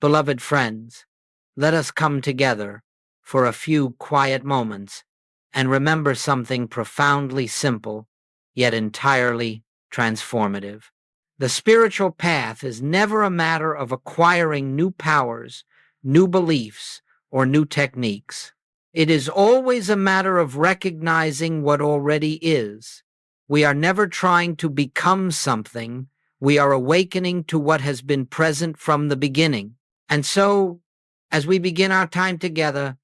Beloved friends, let us come together for a few quiet moments and remember something profoundly simple, yet entirely transformative. The spiritual path is never a matter of acquiring new powers, new beliefs, or new techniques. It is always a matter of recognizing what already is. We are never trying to become something. We are awakening to what has been present from the beginning. And so, as we begin our time together,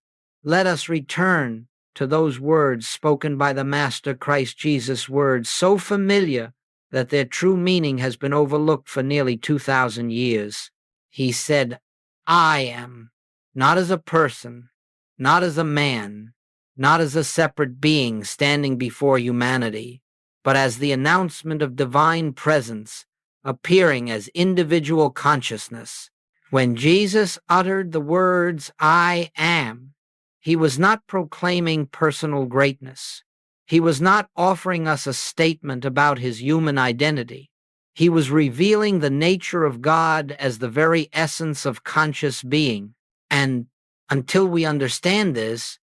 let us return to those words spoken by the Master Christ Jesus, words so familiar that their true meaning has been overlooked for nearly 2,000 years. He said, I am, not as a person, not as a man, not as a separate being standing before humanity, but as the announcement of divine presence appearing as individual consciousness. When Jesus uttered the words, I am, he was not proclaiming personal greatness. He was not offering us a statement about his human identity. He was revealing the nature of God as the very essence of conscious being. And until we understand this,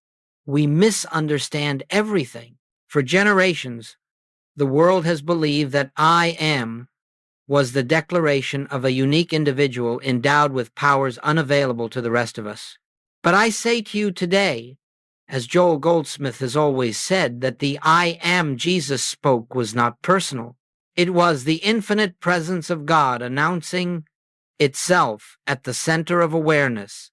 we misunderstand everything. For generations, the world has believed that I am was the declaration of a unique individual endowed with powers unavailable to the rest of us. But I say to you today, as Joel Goldsmith has always said, that the I am Jesus spoke was not personal. It was the infinite presence of God announcing itself at the center of awareness.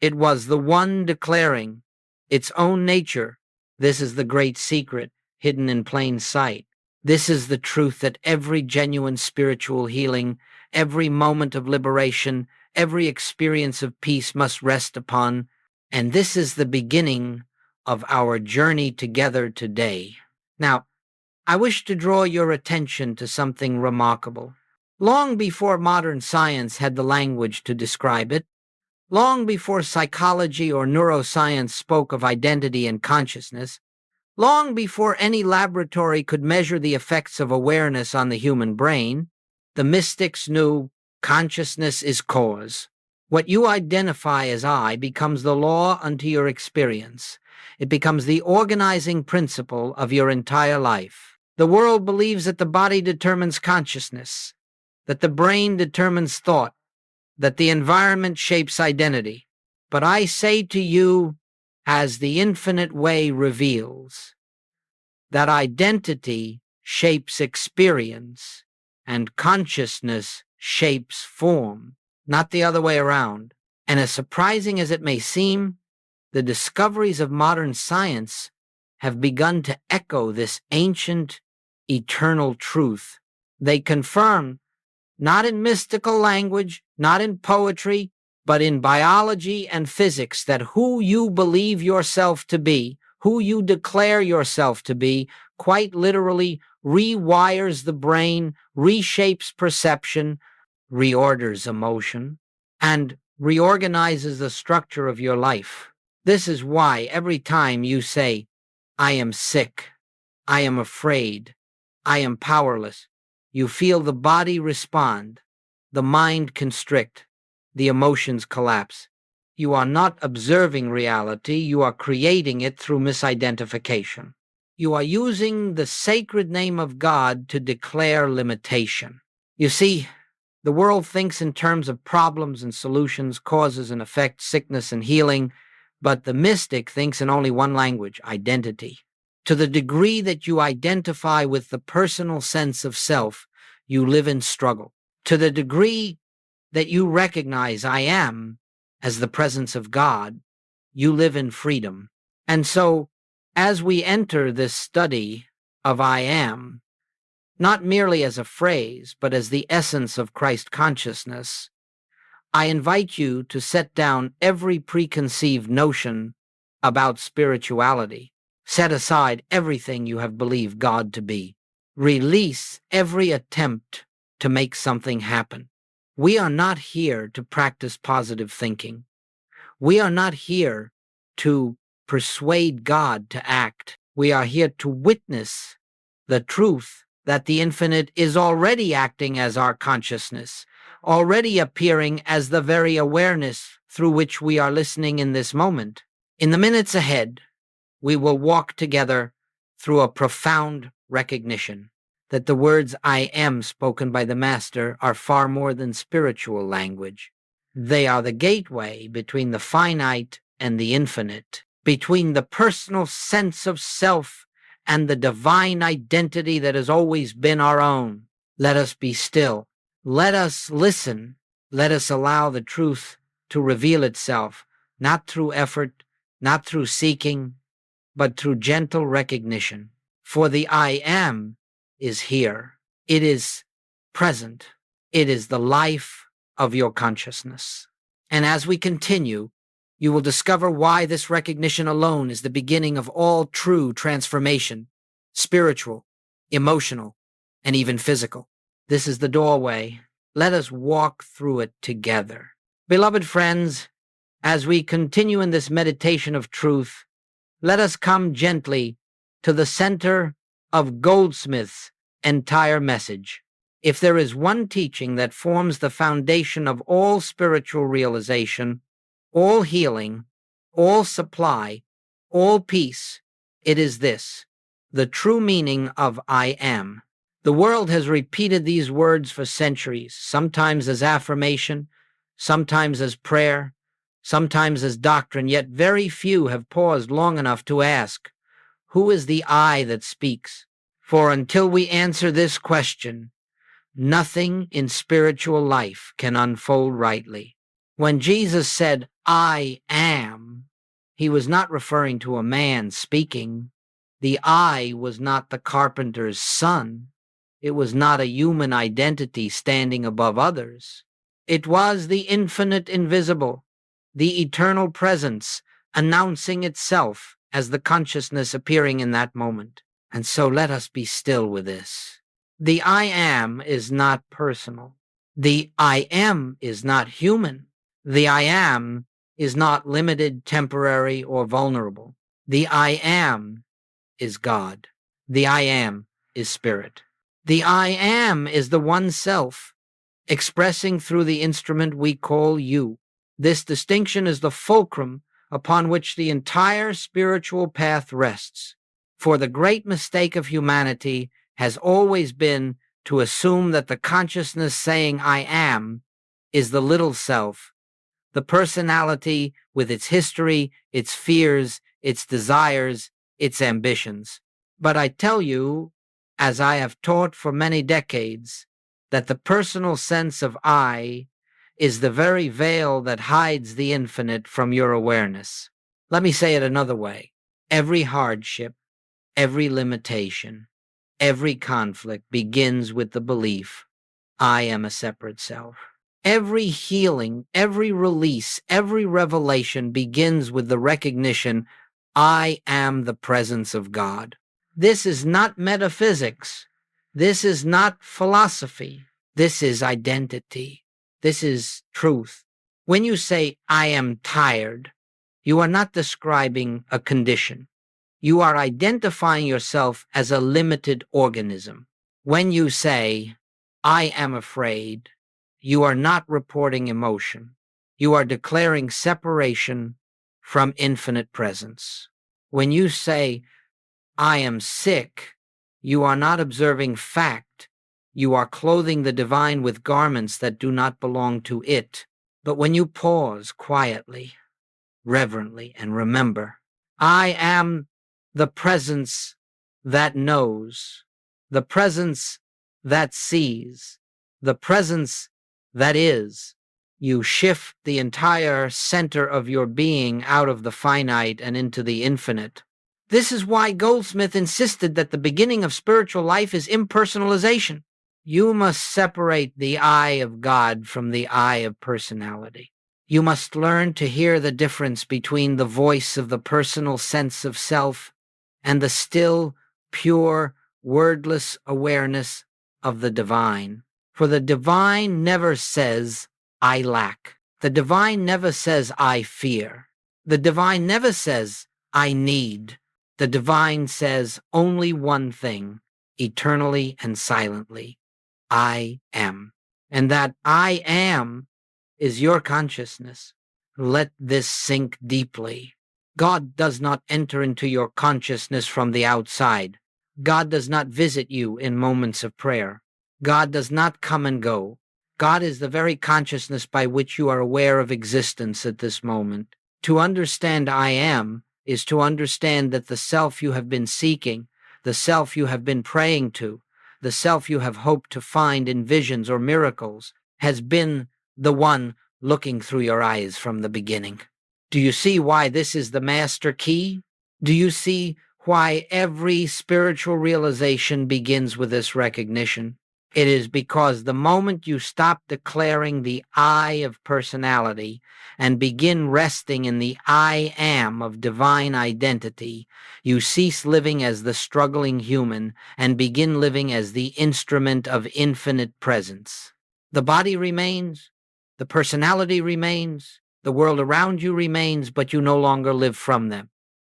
It was the one declaring its own nature. This is the great secret hidden in plain sight. This is the truth that every genuine spiritual healing, every moment of liberation, every experience of peace must rest upon. And this is the beginning of our journey together today. Now, I wish to draw your attention to something remarkable. Long before modern science had the language to describe it, long before psychology or neuroscience spoke of identity and consciousness, long before any laboratory could measure the effects of awareness on the human brain, the mystics knew consciousness is cause. What you identify as I becomes the law unto your experience. It becomes the organizing principle of your entire life. The world believes that the body determines consciousness, that the brain determines thought, that the environment shapes identity. But I say to you, as the infinite way reveals, that identity shapes experience and consciousness shapes form, not the other way around. And as surprising as it may seem, the discoveries of modern science have begun to echo this ancient, eternal truth. They confirm, not in mystical language, not in poetry, but in biology and physics, that who you believe yourself to be, who you declare yourself to be, quite literally rewires the brain, reshapes perception, reorders emotion, and reorganizes the structure of your life. This is why every time you say, I am sick, I am afraid, I am powerless, you feel the body respond, the mind constrict, the emotions collapse. You are not observing reality, you are creating it through misidentification. You are using the sacred name of God to declare limitation. You see, the world thinks in terms of problems and solutions, causes and effects, sickness and healing, but the mystic thinks in only one language, identity. To the degree that you identify with the personal sense of self, you live in struggle. To the degree that you recognize I am as the presence of God, you live in freedom. And so, as we enter this study of I am, not merely as a phrase, but as the essence of Christ consciousness, I invite you to set down every preconceived notion about spirituality. Set aside everything you have believed God to be. Release every attempt to make something happen. We are not here to practice positive thinking. We are not here to persuade God to act. We are here to witness the truth that the infinite is already acting as our consciousness, already appearing as the very awareness through which we are listening in this moment. In the minutes ahead, we will walk together through a profound recognition that the words I am spoken by the Master are far more than spiritual language. They are the gateway between the finite and the infinite, between the personal sense of self and the divine identity that has always been our own. Let us be still. Let us listen. Let us allow the truth to reveal itself, not through effort, not through seeking, but through gentle recognition. For the I am is here. It is present. It is the life of your consciousness. And as we continue, you will discover why this recognition alone is the beginning of all true transformation, spiritual, emotional, and even physical. This is the doorway. Let us walk through it together. Beloved friends, as we continue in this meditation of truth, let us come gently to the center of Goldsmith's entire message. If there is one teaching that forms the foundation of all spiritual realization, all healing, all supply, all peace, it is this: the true meaning of I am. The world has repeated these words for centuries, sometimes as affirmation, sometimes as prayer, sometimes as doctrine, yet very few have paused long enough to ask, who is the I that speaks? For until we answer this question, nothing in spiritual life can unfold rightly. When Jesus said, I am, he was not referring to a man speaking. The I was not the carpenter's son. It was not a human identity standing above others. It was the infinite invisible, the eternal presence announcing itself as the consciousness appearing in that moment. And so let us be still with this. The I am is not personal. The I am is not human. The I am is not limited, temporary, or vulnerable. The I am is God. The I am is spirit. The I am is the one self, expressing through the instrument we call you. This distinction is the fulcrum upon which the entire spiritual path rests. For the great mistake of humanity has always been to assume that the consciousness saying I am is the little self, the personality with its history, its fears, its desires, its ambitions. But I tell you, as I have taught for many decades, that the personal sense of I is the very veil that hides the infinite from your awareness. Let me say it another way. Every hardship, every limitation, every conflict begins with the belief, I am a separate self. Every healing, every release, every revelation begins with the recognition, I am the presence of God. This is not metaphysics. This is not philosophy. This is identity. This is truth. When you say, I am tired, you are not describing a condition. You are identifying yourself as a limited organism. When you say, I am afraid, you are not reporting emotion. You are declaring separation from infinite presence. When you say, I am sick, you are not observing fact. You are clothing the divine with garments that do not belong to it. But when you pause quietly, reverently, and remember, I am the presence that knows, the presence that sees, the presence that is, you shift the entire center of your being out of the finite and into the infinite. This is why Goldsmith insisted that the beginning of spiritual life is impersonalization. You must separate the I of God from the I of personality. You must learn to hear the difference between the voice of the personal sense of self and the still, pure, wordless awareness of the divine. For the divine never says, I lack. The divine never says, I fear. The divine never says, I need. The divine says only one thing, eternally and silently, I am. and that I am is your consciousness. Let this sink deeply. God does not enter into your consciousness from the outside. God does not visit you in moments of prayer. God does not come and go. God is the very consciousness by which you are aware of existence at this moment. To understand I am is to understand that the self you have been seeking, the self you have been praying to, the self you have hoped to find in visions or miracles, has been the one looking through your eyes from the beginning. Do you see why this is the master key? Do you see why every spiritual realization begins with this recognition? It is because the moment you stop declaring the I of personality and begin resting in the I am of divine identity, you cease living as the struggling human and begin living as the instrument of infinite presence. The body remains, the personality remains, the world around you remains, but you no longer live from them.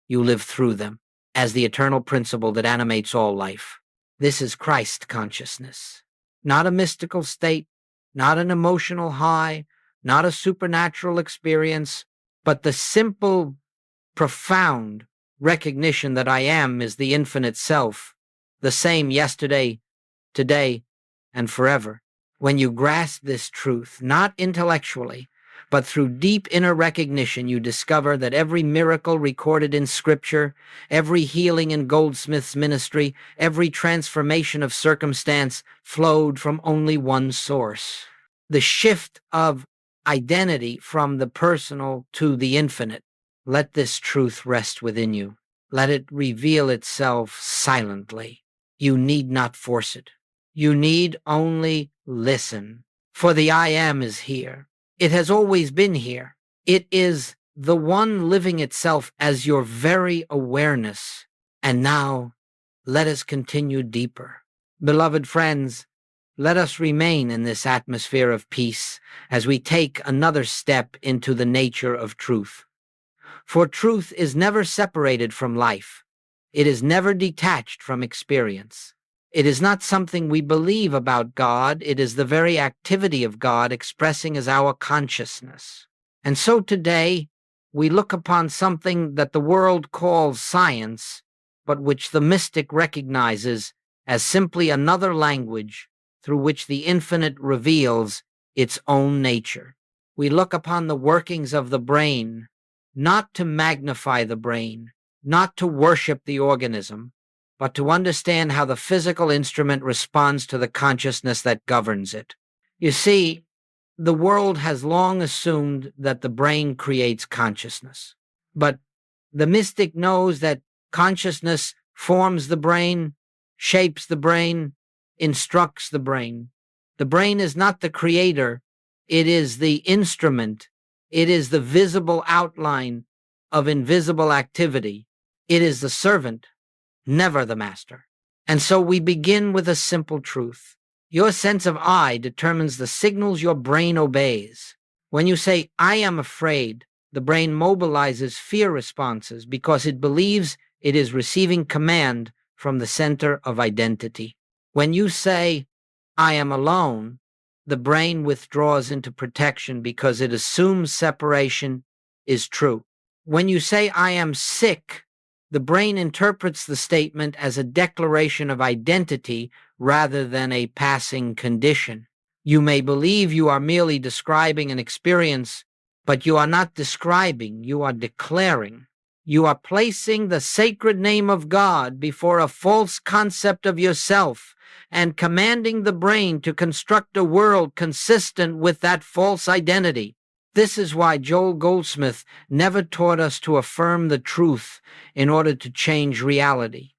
You live through them as the eternal principle that animates all life. This is Christ consciousness. Not a mystical state, not an emotional high, not a supernatural experience, but the simple, profound recognition that I am is the infinite self, the same yesterday, today, and forever. When you grasp this truth, not intellectually, but through deep inner recognition, you discover that every miracle recorded in Scripture, every healing in Goldsmith's ministry, every transformation of circumstance flowed from only one source. The shift of identity from the personal to the infinite. Let this truth rest within you. Let it reveal itself silently. You need not force it. You need only listen. For the I am is here. It has always been here. It is the one living itself as your very awareness. And now, let us continue deeper. Beloved friends, let us remain in this atmosphere of peace as we take another step into the nature of truth. For truth is never separated from life. It is never detached from experience. It is not something we believe about God. It is the very activity of God expressing as our consciousness. And so today, we look upon something that the world calls science, but which the mystic recognizes as simply another language through which the infinite reveals its own nature. We look upon the workings of the brain, not to magnify the brain, not to worship the organism, but to understand how the physical instrument responds to the consciousness that governs it. You see, the world has long assumed that the brain creates consciousness, but the mystic knows that consciousness forms the brain, shapes the brain, instructs the brain. The brain is not the creator, it is the instrument. It is the visible outline of invisible activity. It is the servant, never the master. And so we begin with a simple truth. Your sense of I determines the signals your brain obeys. When you say, I am afraid, the brain mobilizes fear responses because it believes it is receiving command from the center of identity. When you say, I am alone, the brain withdraws into protection because it assumes separation is true. When you say, I am sick, the brain interprets the statement as a declaration of identity rather than a passing condition. You may believe you are merely describing an experience, but you are not describing, you are declaring. You are placing the sacred name of God before a false concept of yourself and commanding the brain to construct a world consistent with that false identity. This is why Joel Goldsmith never taught us to affirm the truth in order to change reality.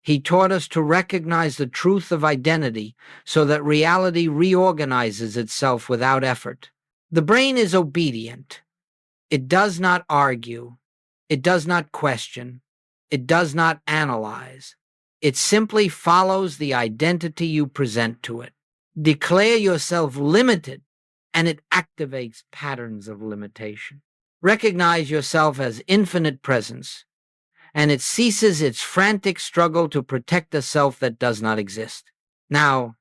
He taught us to recognize the truth of identity so that reality reorganizes itself without effort. The brain is obedient. It does not argue. It does not question. It does not analyze. It simply follows the identity you present to it. Declare yourself limited, and it activates patterns of limitation. Recognize yourself as infinite presence, and it ceases its frantic struggle to protect a self that does not exist. Now,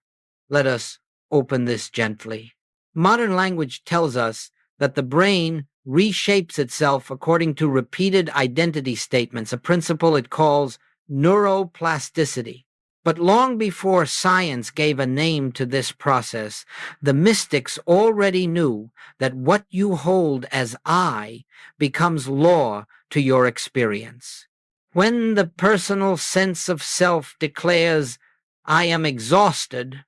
let us open this gently. Modern language tells us that the brain reshapes itself according to repeated identity statements, a principle it calls neuroplasticity. But long before science gave a name to this process, the mystics already knew that what you hold as I becomes law to your experience. When the personal sense of self declares, I am exhausted,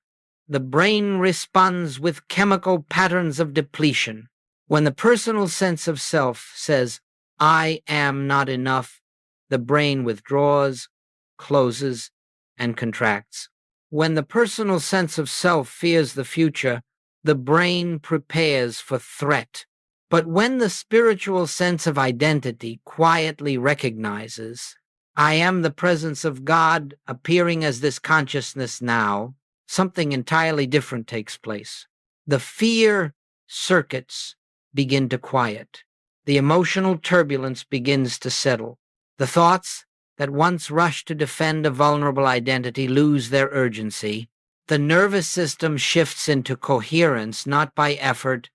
the brain responds with chemical patterns of depletion. When the personal sense of self says, I am not enough, the brain withdraws, closes, and contracts. When the personal sense of self fears the future, the brain prepares for threat. But when the spiritual sense of identity quietly recognizes, I am the presence of God appearing as this consciousness now, something entirely different takes place. The fear circuits begin to quiet. The emotional turbulence begins to settle. The thoughts that once rushed to defend a vulnerable identity lose their urgency. The nervous system shifts into coherence, not by effort,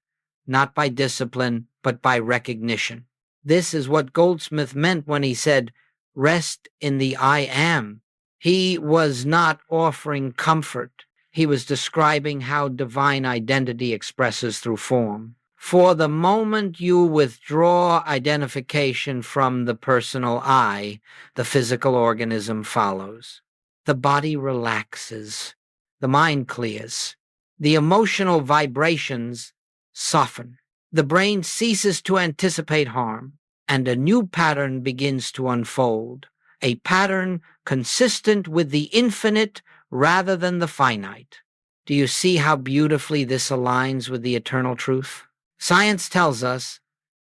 not by discipline, but by recognition. This is what Goldsmith meant when he said, rest in the I am. He was not offering comfort. He was describing how divine identity expresses through form. For the moment you withdraw identification from the personal I, the physical organism follows. The body relaxes. The mind clears. The emotional vibrations soften. The brain ceases to anticipate harm, and a new pattern begins to unfold, a pattern consistent with the infinite rather than the finite. Do you see how beautifully this aligns with the eternal truth? Science tells us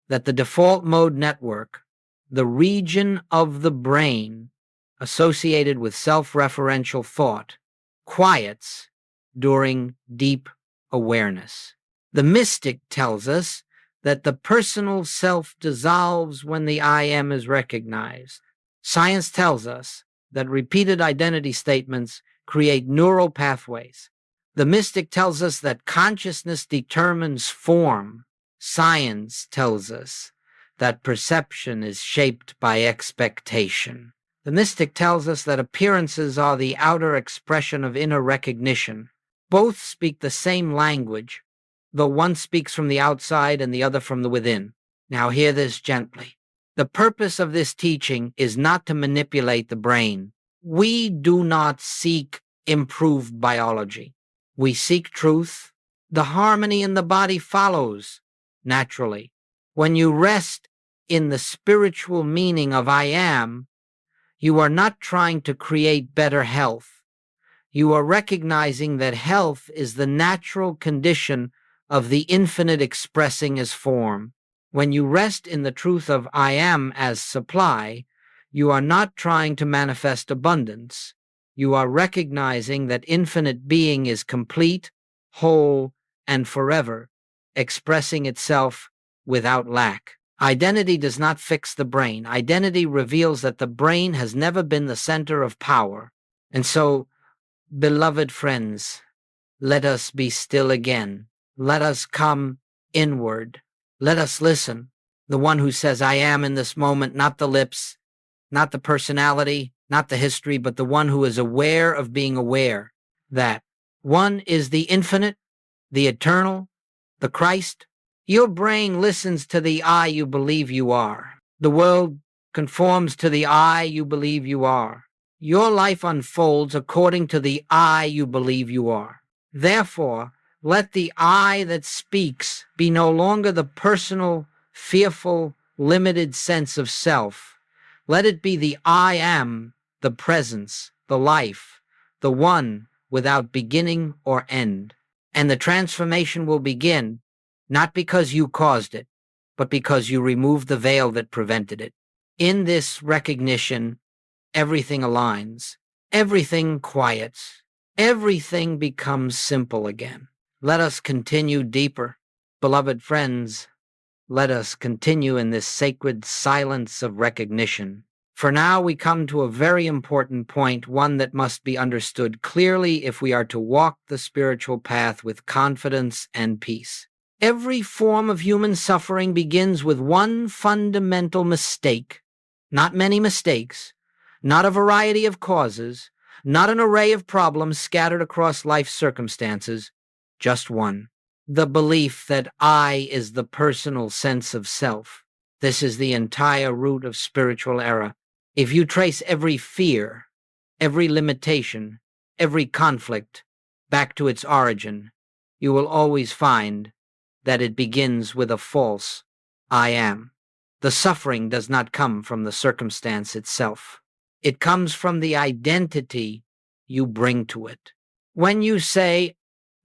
that the default mode network, the region of the brain associated with self-referential thought, quiets during deep awareness. The mystic tells us that the personal self dissolves when the I am is recognized. Science tells us that repeated identity statements create neural pathways. The mystic tells us that consciousness determines form. Science tells us that perception is shaped by expectation. The mystic tells us that appearances are the outer expression of inner recognition. Both speak the same language, though one speaks from the outside and the other from the within. Now hear this gently. The purpose of this teaching is not to manipulate the brain. We do not seek improved biology. We seek truth. The harmony in the body follows naturally. When you rest in the spiritual meaning of I am, you are not trying to create better health. You are recognizing that health is the natural condition of the infinite expressing as form. When you rest in the truth of I am as supply, you are not trying to manifest abundance. You are recognizing that infinite being is complete, whole, and forever, expressing itself without lack. Identity does not fix the brain. Identity reveals that the brain has never been the center of power. And so, beloved friends, let us be still again. Let us come inward. Let us listen. The one who says, I am in this moment, not the lips, not the personality, not the history, but the one who is aware of being aware. That one is the infinite, the eternal, the Christ. Your brain listens to the I you believe you are. The world conforms to the I you believe you are. Your life unfolds according to the I you believe you are. Therefore, let the I that speaks be no longer the personal, fearful, limited sense of self. Let it be the I am, the presence, the life, the one without beginning or end. And the transformation will begin, not because you caused it, but because you removed the veil that prevented it. In this recognition, everything aligns, everything quiets, everything becomes simple again. Let us continue deeper. Beloved friends, let us continue in this sacred silence of recognition. For now, we come to a very important point, one that must be understood clearly if we are to walk the spiritual path with confidence and peace. Every form of human suffering begins with one fundamental mistake. Not many mistakes, not a variety of causes, not an array of problems scattered across life's circumstances, just one. The belief that I is the personal sense of self. This is the entire root of spiritual error. If you trace every fear, every limitation, every conflict back to its origin, you will always find that it begins with a false I am. The suffering does not come from the circumstance itself. It comes from the identity you bring to it. When you say,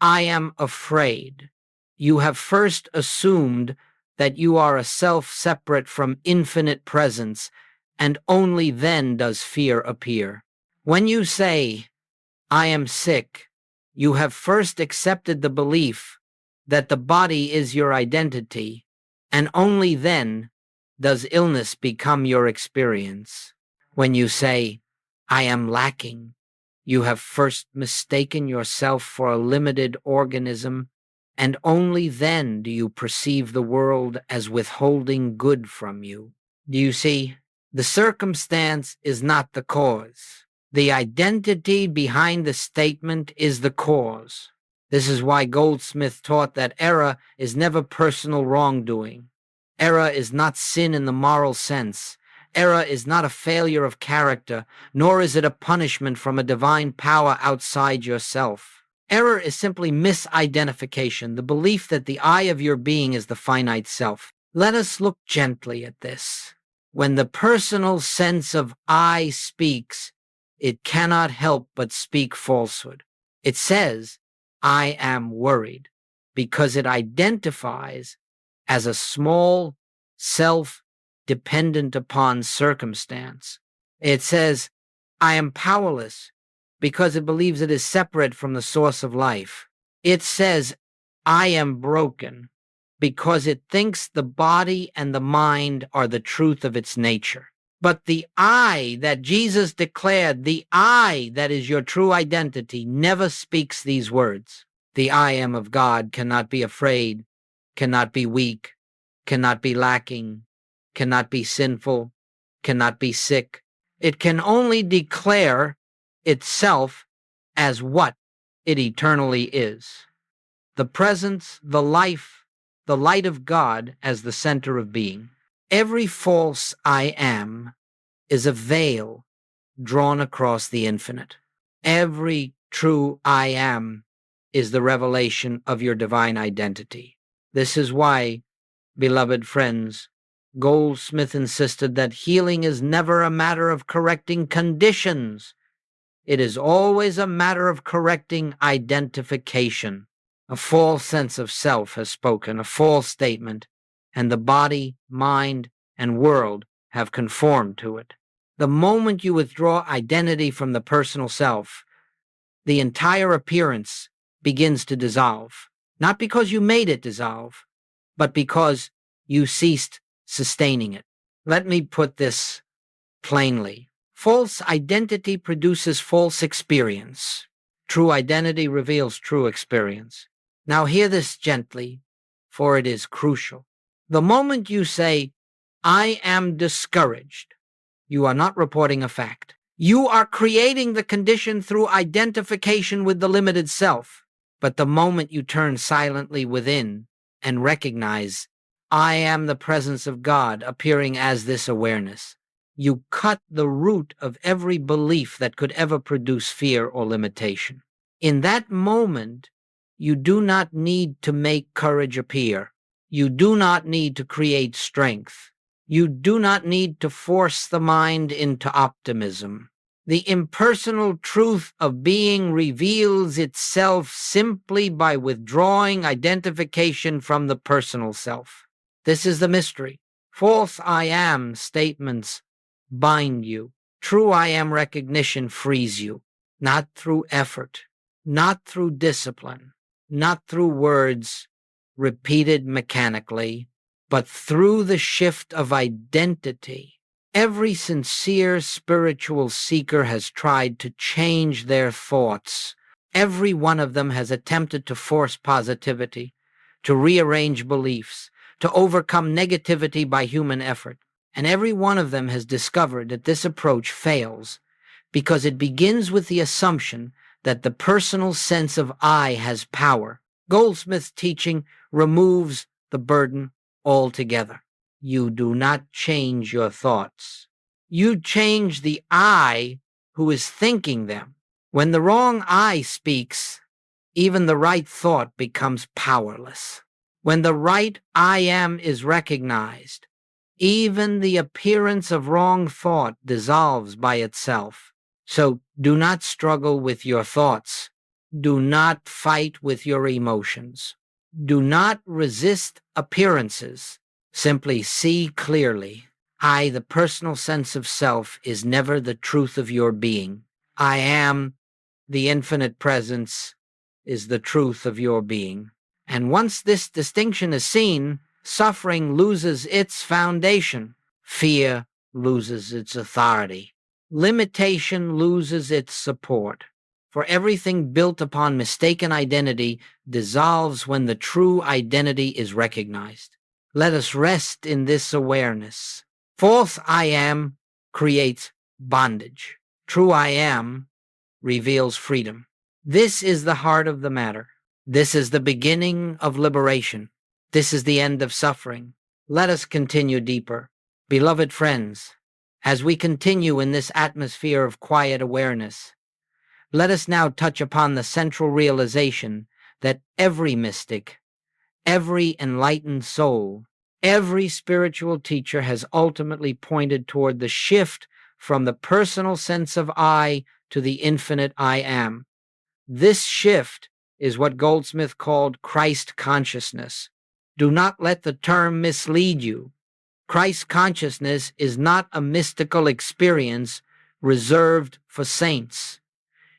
I am afraid, you have first assumed that you are a self separate from infinite presence, and only then does fear appear. When you say, I am sick, you have first accepted the belief that the body is your identity, and only then does illness become your experience. When you say, I am lacking, you have first mistaken yourself for a limited organism, and only then do you perceive the world as withholding good from you. Do you see? The circumstance is not the cause. The identity behind the statement is the cause. This is why Goldsmith taught that error is never personal wrongdoing. Error is not sin in the moral sense. Error is not a failure of character, nor is it a punishment from a divine power outside yourself. Error is simply misidentification, the belief that the I of your being is the finite self. Let us look gently at this. When the personal sense of I speaks, it cannot help but speak falsehood. It says, I am worried, because it identifies as a small self dependent upon circumstance. It says, I am powerless, because it believes it is separate from the source of life. It says, I am broken, because it thinks the body and the mind are the truth of its nature. But the I that Jesus declared, the I that is your true identity, never speaks these words. The I am of God cannot be afraid, cannot be weak, cannot be lacking, cannot be sinful, cannot be sick. It can only declare itself as what it eternally is. The presence, the life, the light of God as the center of being. Every false I am is a veil drawn across the infinite. Every true I am is the revelation of your divine identity. This is why, beloved friends, Goldsmith insisted that healing is never a matter of correcting conditions. It is always a matter of correcting identification. A false sense of self has spoken, a false statement, and the body, mind, and world have conformed to it. The moment you withdraw identity from the personal self, the entire appearance begins to dissolve. Not because you made it dissolve, but because you ceased sustaining it. Let me put this plainly. False identity produces false experience. True identity reveals true experience. Now hear this gently, for it is crucial. The moment you say, I am discouraged, you are not reporting a fact. You are creating the condition through identification with the limited self. But the moment you turn silently within and recognize, I am the presence of God appearing as this awareness, you cut the root of every belief that could ever produce fear or limitation. In that moment, you do not need to make courage appear. You do not need to create strength. You do not need to force the mind into optimism. The impersonal truth of being reveals itself simply by withdrawing identification from the personal self. This is the mystery. False I am statements bind you. True I am recognition frees you, not through effort, not through discipline, not through words repeated mechanically, but through the shift of identity. Every sincere spiritual seeker has tried to change their thoughts. Every one of them has attempted to force positivity, to rearrange beliefs, to overcome negativity by human effort. And every one of them has discovered that this approach fails because it begins with the assumption that the personal sense of I has power. Goldsmith's teaching removes the burden altogether. You do not change your thoughts. You change the I who is thinking them. When the wrong I speaks, even the right thought becomes powerless. When the right I am is recognized, even the appearance of wrong thought dissolves by itself. So do not struggle with your thoughts. Do not fight with your emotions. Do not resist appearances. Simply see clearly. I, the personal sense of self, is never the truth of your being. I am, the infinite presence, is the truth of your being. And once this distinction is seen, suffering loses its foundation. Fear loses its authority. Limitation loses its support. For everything built upon mistaken identity dissolves when the true identity is recognized. Let us rest in this awareness. False I am creates bondage. True I am reveals freedom. This is the heart of the matter. This is the beginning of liberation. This is the end of suffering. Let us continue deeper. Beloved friends, as we continue in this atmosphere of quiet awareness, let us now touch upon the central realization that every mystic, every enlightened soul, every spiritual teacher has ultimately pointed toward the shift from the personal sense of I to the infinite I am. This shift is what Goldsmith called Christ consciousness. Do not let the term mislead you. Christ consciousness is not a mystical experience reserved for saints.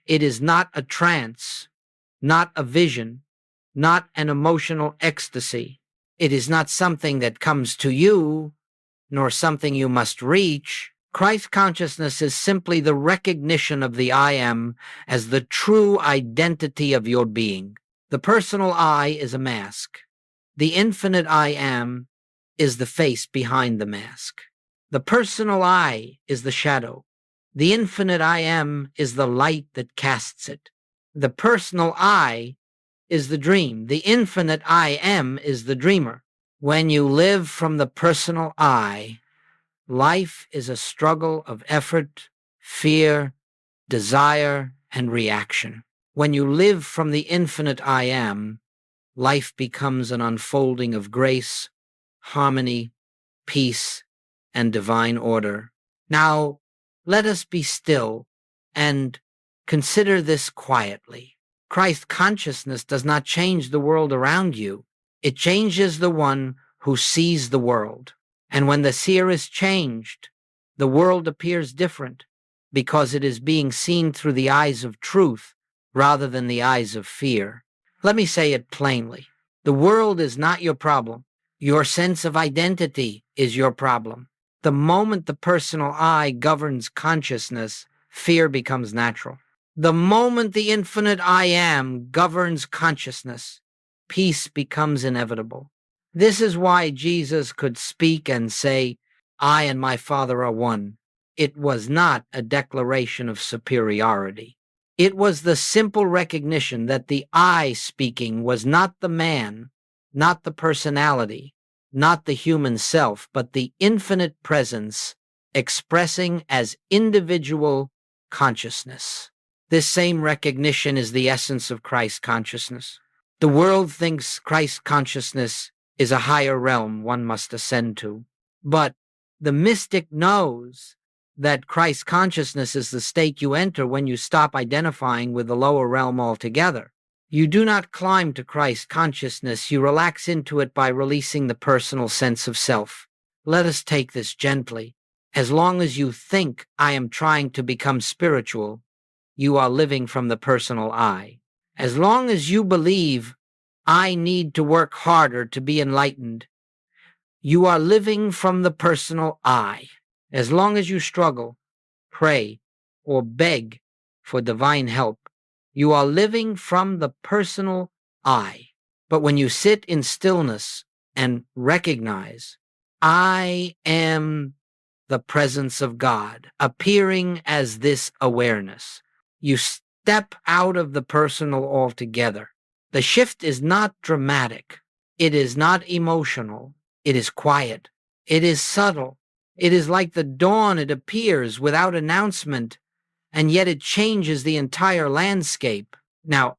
It is not a trance, not a vision, not an emotional ecstasy. It is not something that comes to you, nor something you must reach. Christ consciousness is simply the recognition of the I am as the true identity of your being. The personal I is a mask. The infinite I am is the face behind the mask. The personal I is the shadow. The infinite I am is the light that casts it. The personal I is the dream. The infinite I am is the dreamer. When you live from the personal I, life is a struggle of effort, fear, desire, and reaction. When you live from the infinite I am, life becomes an unfolding of grace, harmony, peace, and divine order. Now, let us be still and consider this quietly. Christ consciousness does not change the world around you. It changes the one who sees the world. And when the seer is changed, the world appears different because it is being seen through the eyes of truth rather than the eyes of fear. Let me say it plainly. The world is not your problem. Your sense of identity is your problem. The moment the personal I governs consciousness, fear becomes natural. The moment the infinite I am governs consciousness, peace becomes inevitable. This is why Jesus could speak and say, I and my Father are one. It was not a declaration of superiority. It was the simple recognition that the I speaking was not the man, not the personality, not the human self, but the infinite presence expressing as individual consciousness. This same recognition is the essence of Christ consciousness. The world thinks Christ consciousness is a higher realm one must ascend to, but the mystic knows that Christ consciousness is the state you enter when you stop identifying with the lower realm altogether. You do not climb to Christ consciousness, you relax into it by releasing the personal sense of self. Let us take this gently. As long as you think I am trying to become spiritual, you are living from the personal I. As long as you believe I need to work harder to be enlightened, you are living from the personal I. As long as you struggle, pray, or beg for divine help, you are living from the personal I. But when you sit in stillness and recognize, I am the presence of God, appearing as this awareness, you step out of the personal altogether. The shift is not dramatic. It is not emotional. It is quiet. It is subtle. It is like the dawn. It appears without announcement, and yet it changes the entire landscape. Now,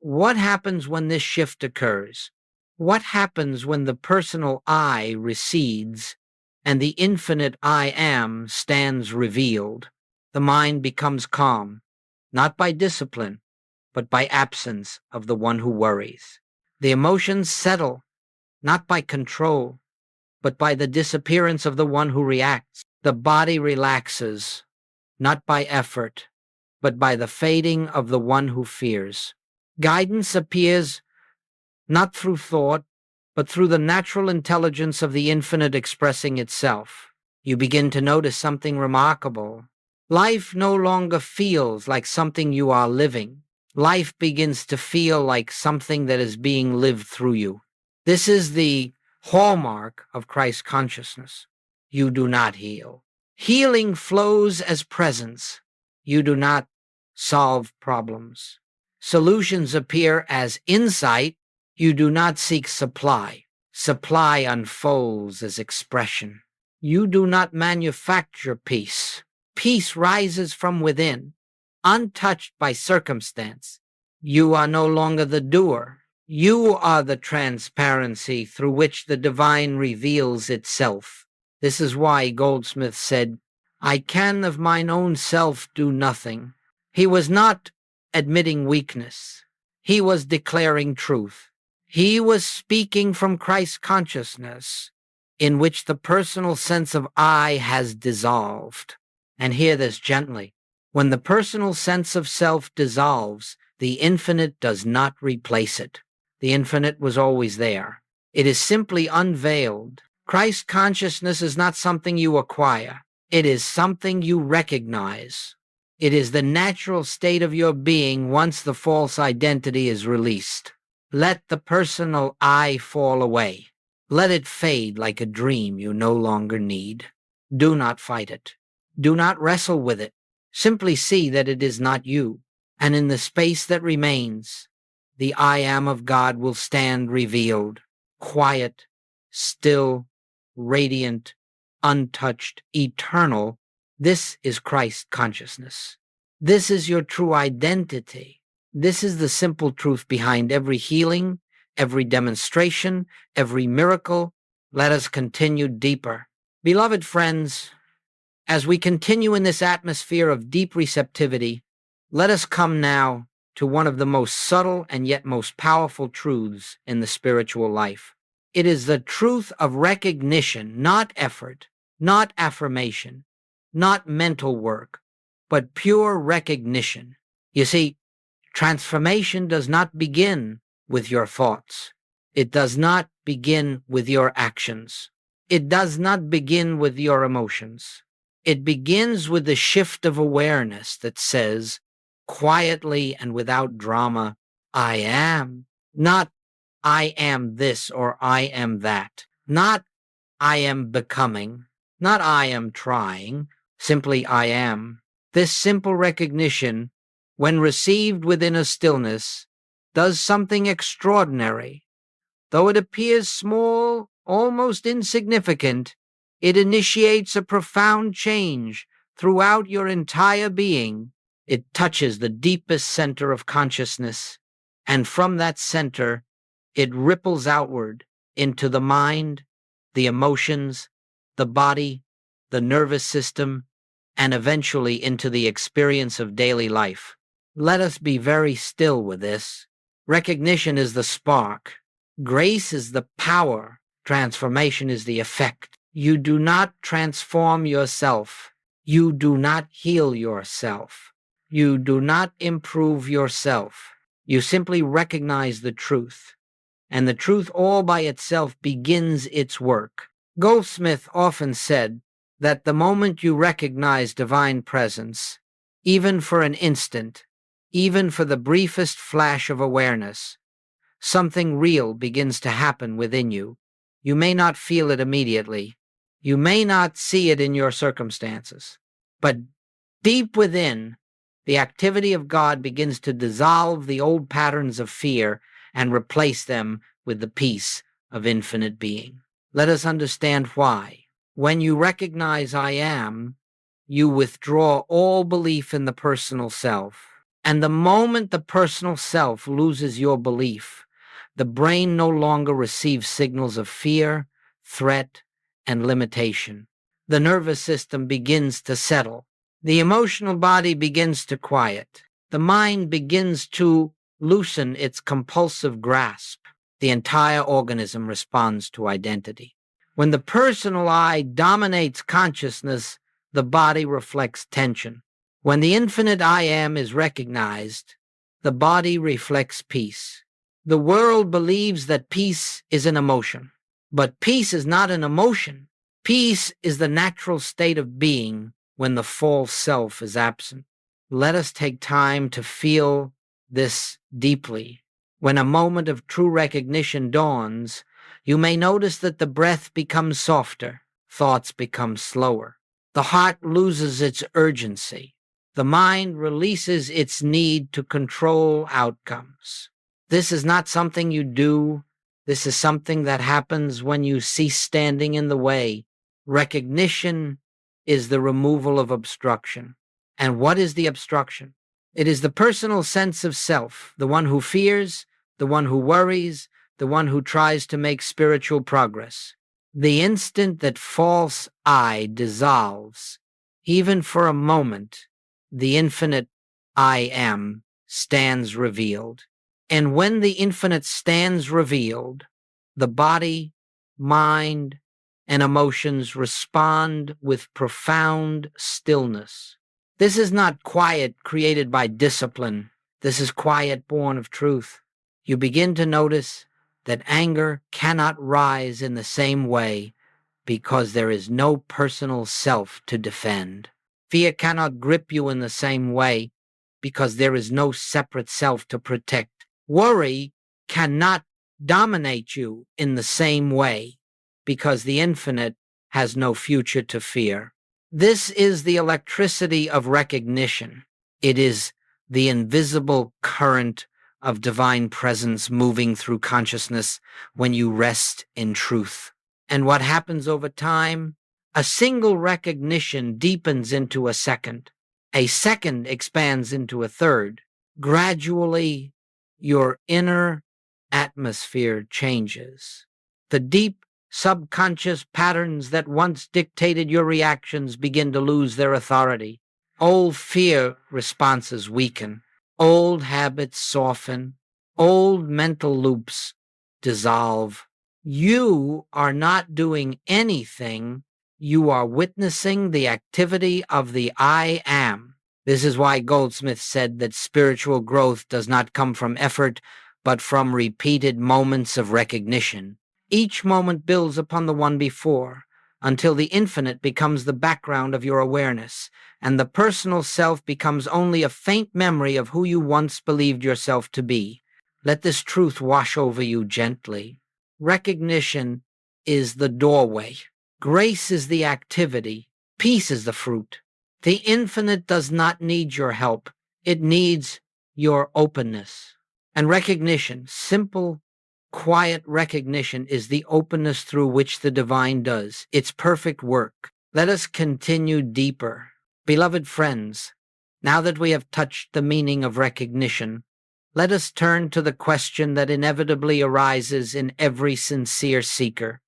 what happens when this shift occurs? What happens when the personal I recedes and the infinite I am stands revealed? The mind becomes calm, not by discipline, but by absence of the one who worries. The emotions settle, not by control, but by the disappearance of the one who reacts. The body relaxes, not by effort, but by the fading of the one who fears. Guidance appears not through thought, but through the natural intelligence of the infinite expressing itself. You begin to notice something remarkable. Life no longer feels like something you are living. Life begins to feel like something that is being lived through you. This is the hallmark of Christ consciousness. You do not heal. Healing flows as presence. You do not solve problems. Solutions appear as insight. You do not seek supply. Supply unfolds as expression. You do not manufacture peace. Peace rises from within, untouched by circumstance. You are no longer the doer. You are the transparency through which the divine reveals itself. This is why Goldsmith said, I can of mine own self do nothing. He was not admitting weakness. He was declaring truth. He was speaking from Christ consciousness, in which the personal sense of I has dissolved. And hear this gently. When the personal sense of self dissolves, the infinite does not replace it. The infinite was always there. It is simply unveiled. Christ consciousness is not something you acquire. It is something you recognize. It is the natural state of your being once the false identity is released. Let the personal I fall away. Let it fade like a dream you no longer need. Do not fight it. Do not wrestle with it. Simply see that it is not you. And in the space that remains, the I am of God will stand revealed, quiet, still, radiant, untouched, eternal. This is Christ consciousness. This is your true identity. This is the simple truth behind every healing, every demonstration, every miracle. Let us continue deeper. Beloved friends, as we continue in this atmosphere of deep receptivity, let us come now to one of the most subtle and yet most powerful truths in the spiritual life. It is the truth of recognition, not effort, not affirmation, not mental work, but pure recognition. You see, transformation does not begin with your thoughts. It does not begin with your actions. It does not begin with your emotions. It begins with the shift of awareness that says, quietly and without drama, I am. Not I am this or I am that. Not I am becoming. Not I am trying. Simply I am. This simple recognition, when received within a stillness, does something extraordinary. Though it appears small, almost insignificant, it initiates a profound change throughout your entire being. It touches the deepest center of consciousness, and from that center, it ripples outward into the mind, the emotions, the body, the nervous system, and eventually into the experience of daily life. Let us be very still with this. Recognition is the spark. Grace is the power. Transformation is the effect. You do not transform yourself. You do not heal yourself. You do not improve yourself. You simply recognize the truth. And the truth all by itself begins its work. Goldsmith often said, that the moment you recognize divine presence, even for an instant, even for the briefest flash of awareness, something real begins to happen within you. You may not feel it immediately. You may not see it in your circumstances. But deep within, the activity of God begins to dissolve the old patterns of fear and replace them with the peace of infinite being. Let us understand why. When you recognize I am, you withdraw all belief in the personal self. And the moment the personal self loses your belief, the brain no longer receives signals of fear, threat, and limitation. The nervous system begins to settle. The emotional body begins to quiet. The mind begins to loosen its compulsive grasp. The entire organism responds to identity. When the personal I dominates consciousness, the body reflects tension. When the infinite I am is recognized, the body reflects peace. The world believes that peace is an emotion, but peace is not an emotion. Peace is the natural state of being when the false self is absent. Let us take time to feel this deeply. When a moment of true recognition dawns, you may notice that the breath becomes softer, thoughts become slower, the heart loses its urgency, the mind releases its need to control outcomes. This is not something you do. This is something that happens when you cease standing in the way. Recognition is the removal of obstruction. And what is the obstruction? It is the personal sense of self, the one who fears, the one who worries, the one who tries to make spiritual progress. The instant that false I dissolves, even for a moment, the infinite I am stands revealed. And when the infinite stands revealed, the body, mind, and emotions respond with profound stillness. This is not quiet created by discipline. This is quiet born of truth. You begin to notice that anger cannot rise in the same way because there is no personal self to defend. Fear cannot grip you in the same way because there is no separate self to protect. Worry cannot dominate you in the same way because the infinite has no future to fear. This is the electricity of recognition. It is the invisible current of divine presence moving through consciousness when you rest in truth. And what happens over time? A single recognition deepens into a second expands into a third. Gradually, your inner atmosphere changes. The deep subconscious patterns that once dictated your reactions begin to lose their authority. Old fear responses weaken. Old habits soften. Old mental loops dissolve. You are not doing anything. You are witnessing the activity of the I am. This is why Goldsmith said that spiritual growth does not come from effort, but from repeated moments of recognition. Each moment builds upon the one before, until the infinite becomes the background of your awareness, and the personal self becomes only a faint memory of who you once believed yourself to be. Let this truth wash over you gently. Recognition is the doorway. Grace is the activity. Peace is the fruit. The infinite does not need your help. It needs your openness. And recognition, simple, quiet recognition, is the openness through which the divine does its perfect work. Let us continue deeper. Beloved friends, now that we have touched the meaning of recognition, let us turn to the question that inevitably arises in every sincere seeker.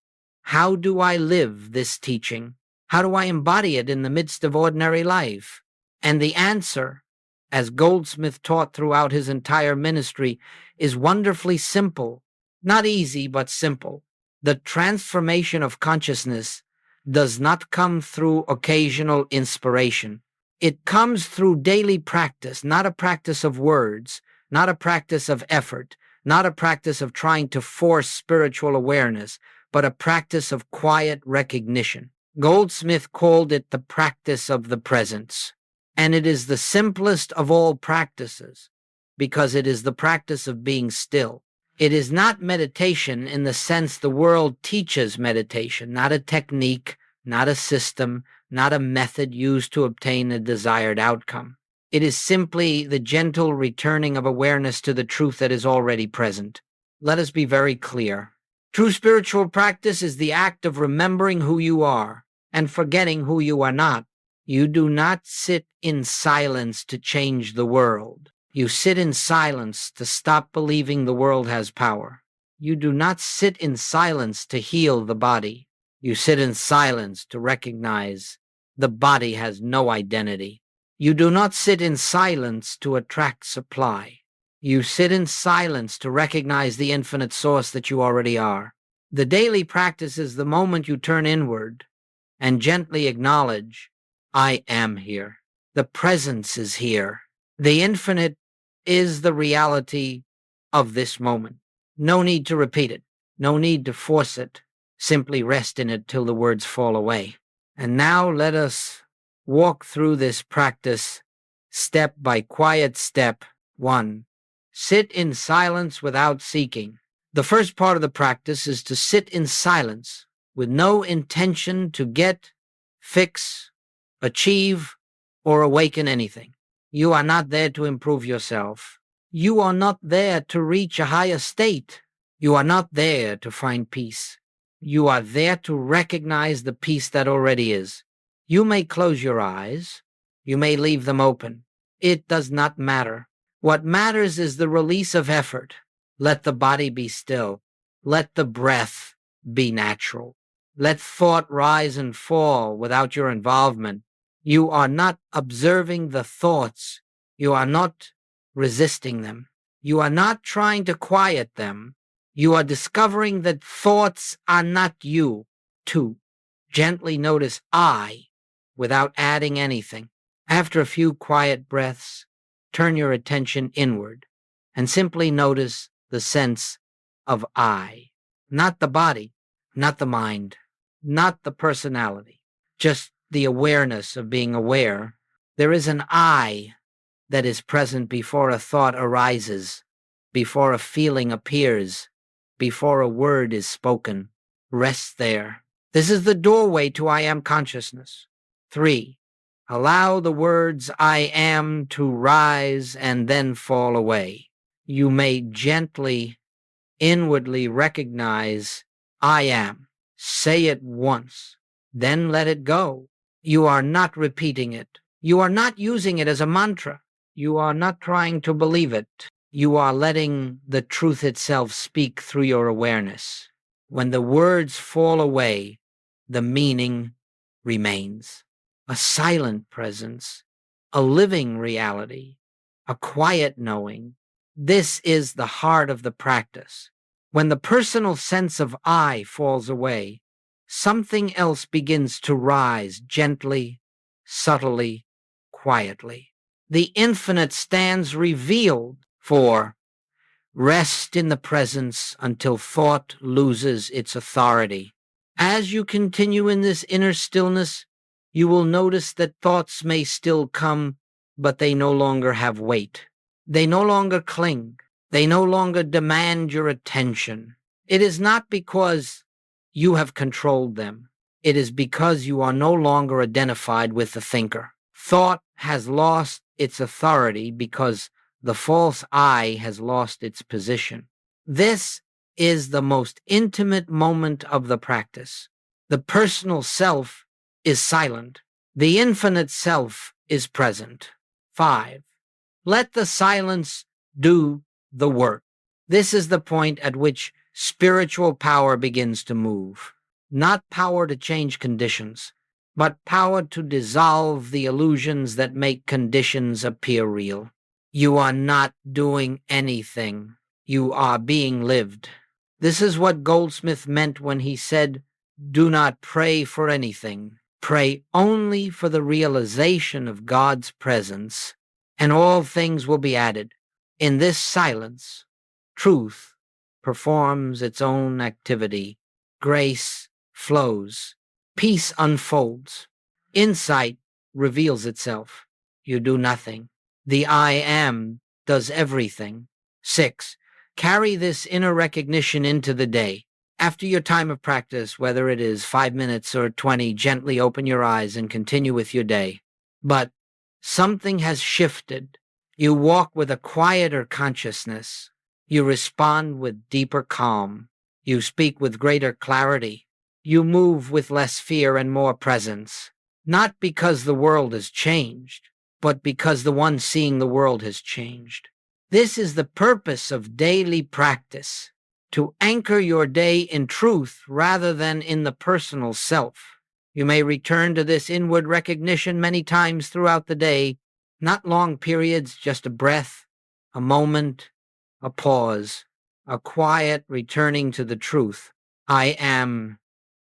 How do I live this teaching? How do I embody it in the midst of ordinary life? And the answer, as Goldsmith taught throughout his entire ministry, is wonderfully simple. Not easy, but simple. The transformation of consciousness does not come through occasional inspiration. It comes through daily practice, not a practice of words, not a practice of effort, not a practice of trying to force spiritual awareness, but a practice of quiet recognition. Goldsmith called it the practice of the presence. And it is the simplest of all practices because it is the practice of being still. It is not meditation in the sense the world teaches meditation, not a technique, not a system, not a method used to obtain a desired outcome. It is simply the gentle returning of awareness to the truth that is already present. Let us be very clear. True spiritual practice is the act of remembering who you are and forgetting who you are not. You do not sit in silence to change the world. You sit in silence to stop believing the world has power. You do not sit in silence to heal the body. You sit in silence to recognize the body has no identity. You do not sit in silence to attract supply. You sit in silence to recognize the infinite source that you already are. The daily practice is the moment you turn inward and gently acknowledge, I am here. The presence is here. The infinite is the reality of this moment. No need to repeat it. No need to force it. Simply rest in it till the words fall away. And now let us walk through this practice step by quiet step. 1. Sit in silence without seeking. The first part of the practice is to sit in silence with no intention to get, fix, achieve, or awaken anything. You are not there to improve yourself. You are not there to reach a higher state. You are not there to find peace. You are there to recognize the peace that already is. You may close your eyes. You may leave them open. It does not matter. What matters is the release of effort. Let the body be still. Let the breath be natural. Let thought rise and fall without your involvement. You are not observing the thoughts. You are not resisting them. You are not trying to quiet them. You are discovering that thoughts are not you. 2. Gently notice I without adding anything. After a few quiet breaths, turn your attention inward and simply notice the sense of I. Not the body, not the mind, not the personality, just the awareness of being aware. There is an I that is present before a thought arises, before a feeling appears, before a word is spoken. Rest there. This is the doorway to I am consciousness. 3. Allow the words I am to rise and then fall away. You may gently, inwardly recognize I am. Say it once, then let it go. You are not repeating it. You are not using it as a mantra. You are not trying to believe it. You are letting the truth itself speak through your awareness. When the words fall away, the meaning remains. A silent presence, a living reality, a quiet knowing. This is the heart of the practice. When the personal sense of I falls away, something else begins to rise gently, subtly, quietly. The infinite stands revealed. 4. Rest in the presence until thought loses its authority. As you continue in this inner stillness, you will notice that thoughts may still come, but they no longer have weight. They no longer cling. They no longer demand your attention. It is not because you have controlled them. It is because you are no longer identified with the thinker. Thought has lost its authority because the false I has lost its position. This is the most intimate moment of the practice. The personal self is silent. The infinite self is present. 5. Let the silence do the work. This is the point at which spiritual power begins to move. Not power to change conditions, but power to dissolve the illusions that make conditions appear real. You are not doing anything. You are being lived. This is what Goldsmith meant when he said, do not pray for anything. Pray only for the realization of God's presence, and all things will be added. In this silence, truth performs its own activity. Grace flows. Peace unfolds. Insight reveals itself. You do nothing. The I am does everything. 6. Carry this inner recognition into the day. After your time of practice, whether it is 5 minutes or 20, gently open your eyes and continue with your day. But something has shifted. You walk with a quieter consciousness. You respond with deeper calm. You speak with greater clarity. You move with less fear and more presence. Not because the world has changed, but because the one seeing the world has changed. This is the purpose of daily practice, to anchor your day in truth rather than in the personal self. You may return to this inward recognition many times throughout the day, not long periods, just a breath, a moment, a pause, a quiet returning to the truth. I am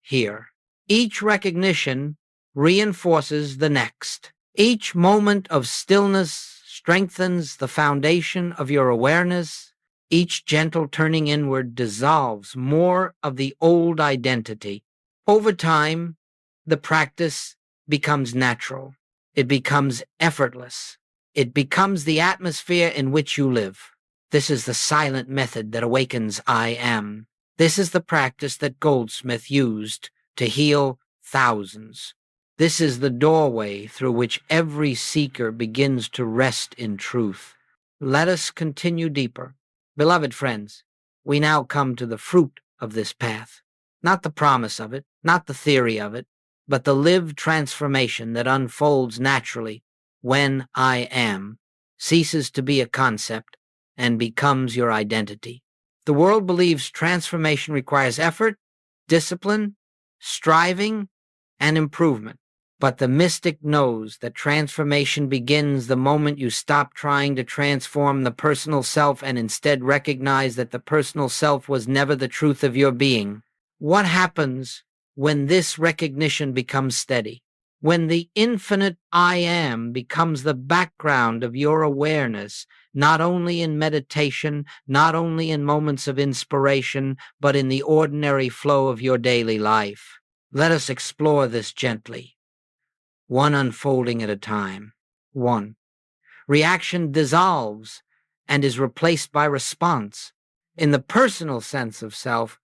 here. Each recognition reinforces the next. Each moment of stillness strengthens the foundation of your awareness. Each gentle turning inward dissolves more of the old identity. Over time, the practice becomes natural. It becomes effortless. It becomes the atmosphere in which you live. This is the silent method that awakens I am. This is the practice that Goldsmith used to heal thousands. This is the doorway through which every seeker begins to rest in truth. Let us continue deeper. Beloved friends, we now come to the fruit of this path. Not the promise of it, not the theory of it, but the lived transformation that unfolds naturally when I am ceases to be a concept and becomes your identity. The world believes transformation requires effort, discipline, striving, and improvement. But the mystic knows that transformation begins the moment you stop trying to transform the personal self and instead recognize that the personal self was never the truth of your being. What happens when this recognition becomes steady? When the infinite I am becomes the background of your awareness, not only in meditation, not only in moments of inspiration, but in the ordinary flow of your daily life. Let us explore this gently, one unfolding at a time. 1. Reaction dissolves and is replaced by response. In the personal sense of self,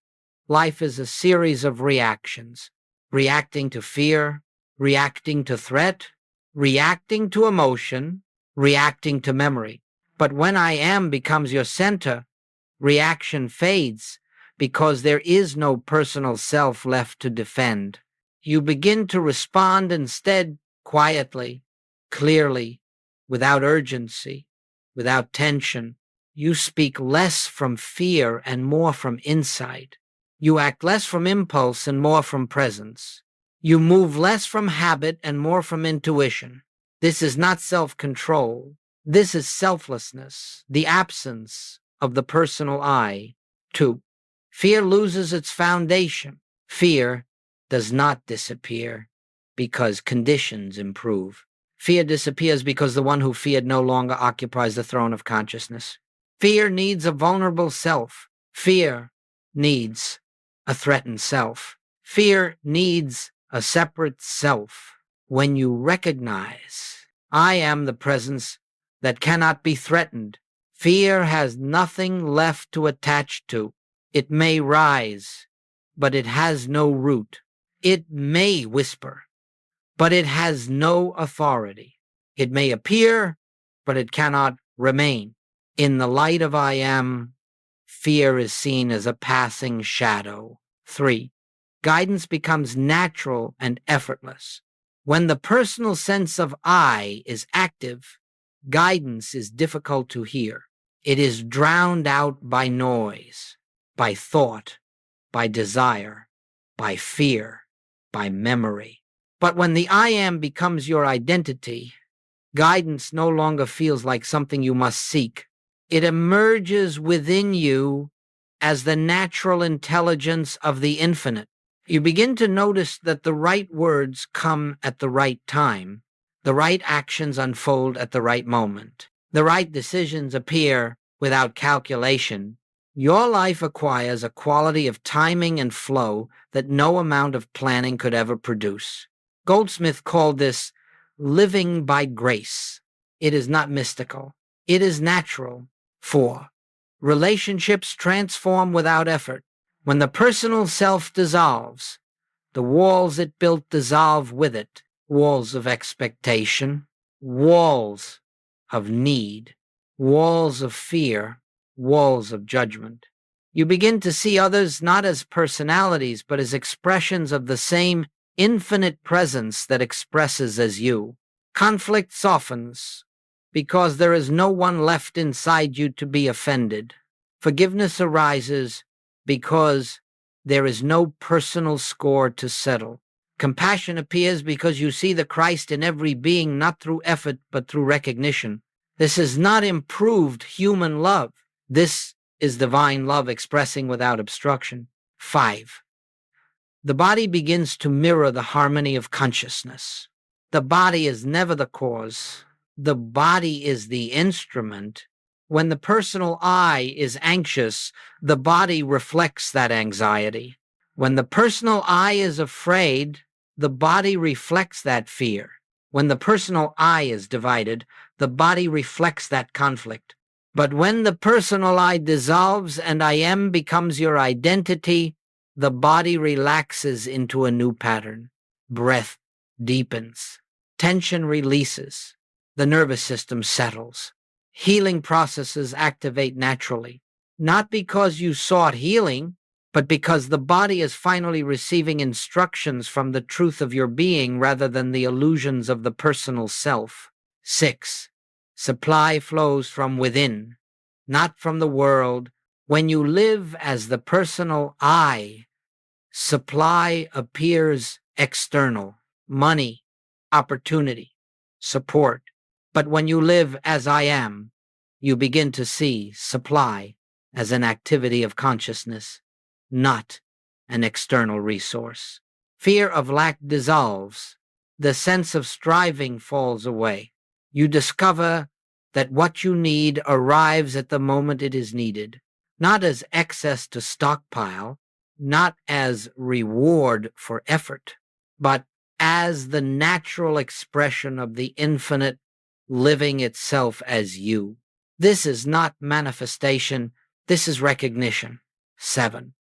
life is a series of reactions. Reacting to fear, reacting to threat, reacting to emotion, reacting to memory. But when I am becomes your center, reaction fades because there is no personal self left to defend. You begin to respond instead quietly, clearly, without urgency, without tension. You speak less from fear and more from insight. You act less from impulse and more from presence. You move less from habit and more from intuition. This is not self-control. This is selflessness, the absence of the personal I. 2. Fear loses its foundation. Fear does not disappear because conditions improve. Fear disappears because the one who feared no longer occupies the throne of consciousness. Fear needs a vulnerable self. Fear needs a threatened self. Fear needs a separate self. When you recognize, I am the presence that cannot be threatened, fear has nothing left to attach to. It may rise, but it has no root. It may whisper, but it has no authority. It may appear, but it cannot remain. In the light of I am, fear is seen as a passing shadow. 3. Guidance becomes natural and effortless. When the personal sense of I is active, guidance is difficult to hear. It is drowned out by noise, by thought, by desire, by fear, by memory. But when the I am becomes your identity, guidance no longer feels like something you must seek. It emerges within you as the natural intelligence of the infinite. You begin to notice that the right words come at the right time. The right actions unfold at the right moment. The right decisions appear without calculation. Your life acquires a quality of timing and flow that no amount of planning could ever produce. Goldsmith called this living by grace. It is not mystical. It is natural. 4. Relationships transform without effort. When the personal self dissolves, the walls it built dissolve with it. Walls of expectation, walls of need, walls of fear, walls of judgment. You begin to see others not as personalities, but as expressions of the same infinite presence that expresses as you. Conflict softens because there is no one left inside you to be offended. Forgiveness arises because there is no personal score to settle. Compassion appears because you see the Christ in every being, not through effort, but through recognition. This is not improved human love. This is divine love expressing without obstruction. 5. The body begins to mirror the harmony of consciousness. The body is never the cause. The body is the instrument. When the personal I is anxious, the body reflects that anxiety. When the personal I is afraid, the body reflects that fear. When the personal I is divided, the body reflects that conflict. But when the personal I dissolves and I am becomes your identity, the body relaxes into a new pattern. Breath deepens. Tension releases. The nervous system settles. Healing processes activate naturally, not because you sought healing, but because the body is finally receiving instructions from the truth of your being rather than the illusions of the personal self. 6. Supply flows from within, not from the world. When you live as the personal I, supply appears external, money, opportunity, support. But when you live as I am, you begin to see supply as an activity of consciousness, not an external resource. Fear of lack dissolves. The sense of striving falls away. You discover that what you need arrives at the moment it is needed, not as excess to stockpile, not as reward for effort, but as the natural expression of the infinite living itself as you. This is not manifestation, this is recognition. 7.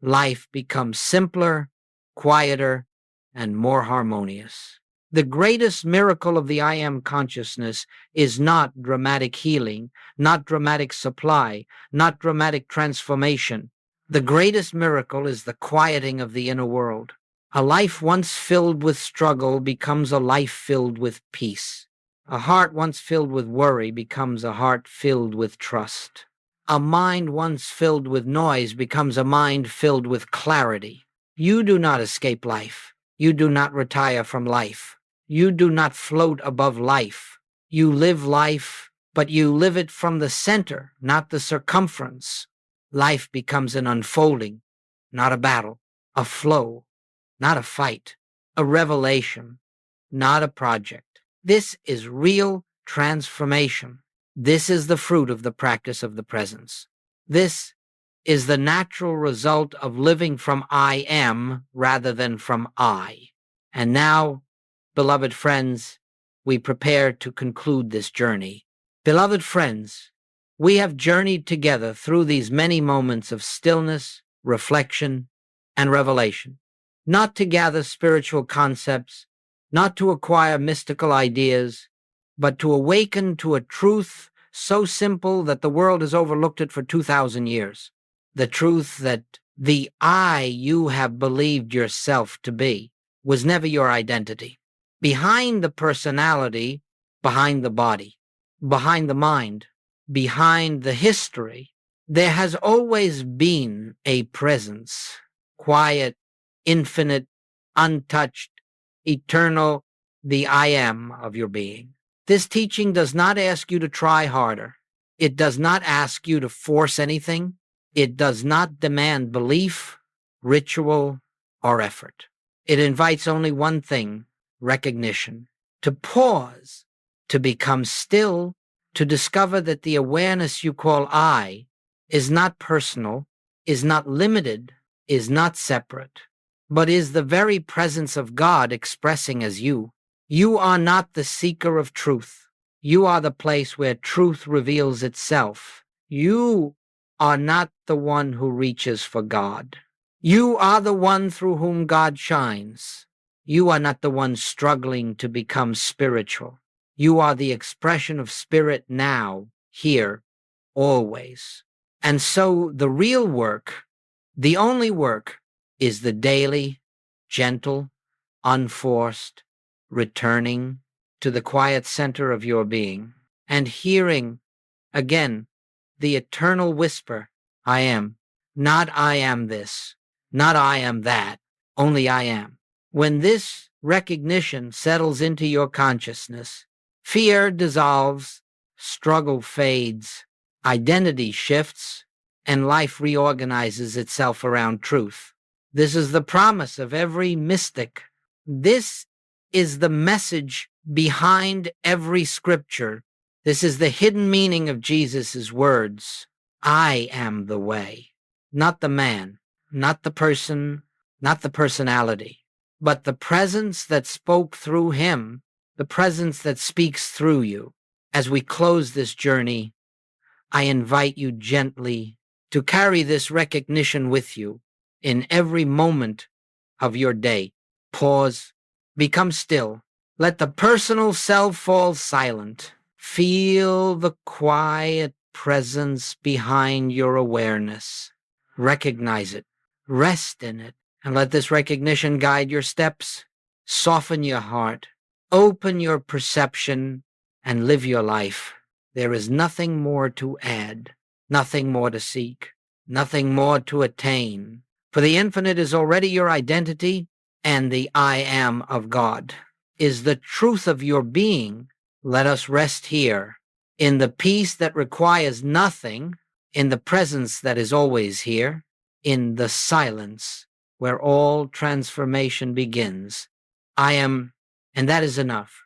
Life becomes simpler, quieter, and more harmonious. The greatest miracle of the I Am consciousness is not dramatic healing, not dramatic supply, not dramatic transformation. The greatest miracle is the quieting of the inner world. A life once filled with struggle becomes a life filled with peace. A heart once filled with worry becomes a heart filled with trust. A mind once filled with noise becomes a mind filled with clarity. You do not escape life. You do not retire from life. You do not float above life. You live life, but you live it from the center, not the circumference. Life becomes an unfolding, not a battle, a flow, not a fight, a revelation, not a project. This is real transformation. This is the fruit of the practice of the presence. This is the natural result of living from I am rather than from I. And now, beloved friends, we prepare to conclude this journey. Beloved friends, we have journeyed together through these many moments of stillness, reflection, and revelation, not to gather spiritual concepts, not to acquire mystical ideas, but to awaken to a truth so simple that the world has overlooked it for 2,000 years. The truth that the I you have believed yourself to be was never your identity. Behind the personality, behind the body, behind the mind, behind the history, there has always been a presence, quiet, infinite, untouched, eternal, the I am of your being. This teaching does not ask you to try harder. It does not ask you to force anything. It does not demand belief, ritual, or effort. It invites only one thing, recognition. To pause, to become still, to discover that the awareness you call I is not personal, is not limited, is not separate, but is the very presence of God expressing as you. You are not the seeker of truth. You are the place where truth reveals itself. You are not the one who reaches for God. You are the one through whom God shines. You are not the one struggling to become spiritual. You are the expression of spirit now, here, always. And so the real work, the only work, is the daily, gentle, unforced, returning to the quiet center of your being and hearing again the eternal whisper, I am, not I am this, not I am that, only I am. When this recognition settles into your consciousness, fear dissolves, struggle fades, identity shifts, and life reorganizes itself around truth. This is the promise of every mystic. This is the message behind every scripture. This is the hidden meaning of Jesus' words. I am the way, not the man, not the person, not the personality, but the presence that spoke through him, the presence that speaks through you. As we close this journey, I invite you gently to carry this recognition with you in every moment of your day. Pause, become still, let the personal self fall silent. Feel the quiet presence behind your awareness. Recognize it, rest in it, and let this recognition guide your steps. Soften your heart, open your perception, and live your life. There is nothing more to add, nothing more to seek, nothing more to attain. For the infinite is already your identity, and the I am of God is the truth of your being. Let us rest here, in the peace that requires nothing, in the presence that is always here, in the silence where all transformation begins. I am, and that is enough.